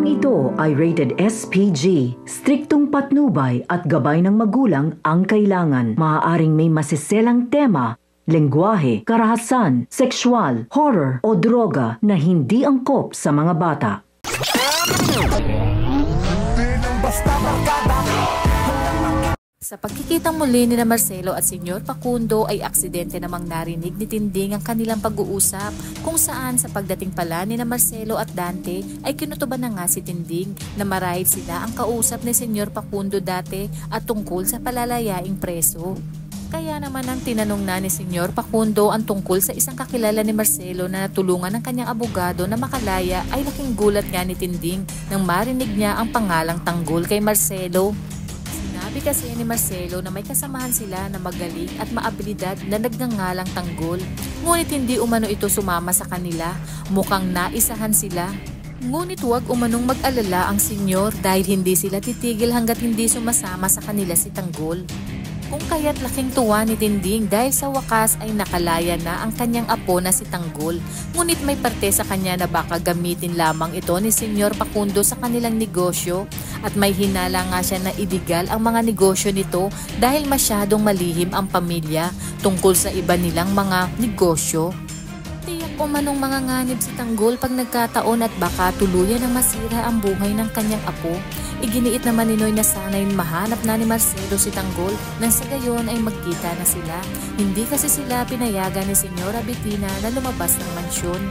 Programang ito ay rated SPG. Striktong patnubay at gabay ng magulang ang kailangan. Maaaring may masiselang tema, lengguwahe, karahasan, sexual, horror o droga na hindi angkop sa mga bata. Sa pagkikitang muli ni Marcelo at Senyor Facundo ay aksidente namang narinig ni Tinding ang kanilang pag-uusap kung saan sa pagdating pala ni Marcelo at Dante ay kinutuban na nga si Tinding na marahil sila ang kausap ni Senyor Facundo dati at tungkol sa palalayaing preso. Kaya naman ang tinanong na ni Senyor Facundo ang tungkol sa isang kakilala ni Marcelo na natulungan ng kanyang abogado na makalaya ay laking gulat nga ni Tinding nang marinig niya ang pangalang Tanggol kay Marcelo. Sinabi kasi ni Marcelo na may kasamahan sila na magaling at maabilidad na nagngangalang Tanggol. Ngunit hindi umano ito sumama sa kanila, mukhang naisahan sila. Ngunit huwag umanong mag-alala ang senyor dahil hindi sila titigil hanggat hindi sumasama sa kanila si Tanggol. Kung kaya't laking tuwa ni Tinding dahil sa wakas ay nakalaya na ang kanyang apo na si Tanggol. Ngunit may parte sa kanya na baka gamitin lamang ito ni Senyor Facundo sa kanilang negosyo at may hinala nga siya na iligal ang mga negosyo nito dahil masyadong malihim ang pamilya tungkol sa iba nilang mga negosyo. Tiyak umanong mga nganib si Tanggol pag nagkataon at baka tuluyan ng masira ang buhay ng kanyang apo. Iginiit naman ni Noy na sana'y mahanap na ni Marcelo si Tanggol nang sa gayon ay magkita na sila. Hindi kasi sila pinayagan ni Senyora Bettina na lumabas ng mansyon.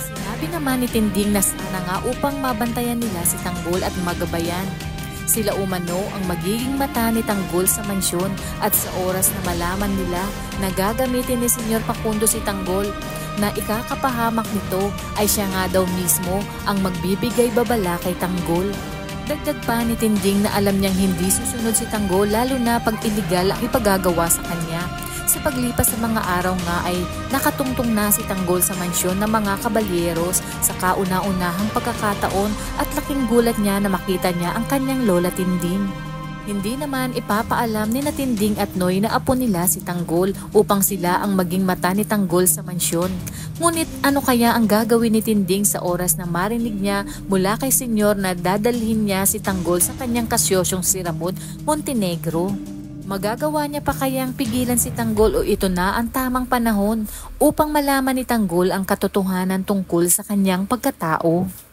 Sinabi naman ni Tinding na sana nga upang mabantayan nila si Tanggol at magabayan. Sila umano ang magiging mata ni Tanggol sa mansyon at sa oras na malaman nila na gagamitin ni Senyor Facundo si Tanggol na ikakapahamak nito ay siya nga daw mismo ang magbibigay babala kay Tanggol. Dagdag pa ni Tinding na alam niyang hindi susunod si Tanggol lalo na pag iligal ang ipagagawa sa kanya. Sa paglipas sa mga araw nga ay nakatungtong na si Tanggol sa mansyon ng mga kabalyeros sa kauna-unahang pagkakataon at laking gulat niya na makita niya ang kanyang lola Tinding. Hindi naman ipapaalam ni Tinding at Noy na apo nila si Tanggol upang sila ang maging mata ni Tanggol sa mansyon. Ngunit ano kaya ang gagawin ni Tinding sa oras na marinig niya mula kay Senyor na dadalhin niya si Tanggol sa kanyang kasyosyong si Ramon Montenegro? Magagawa niya pa kayang pigilan si Tanggol o ito na ang tamang panahon upang malaman ni Tanggol ang katotohanan tungkol sa kanyang pagkatao?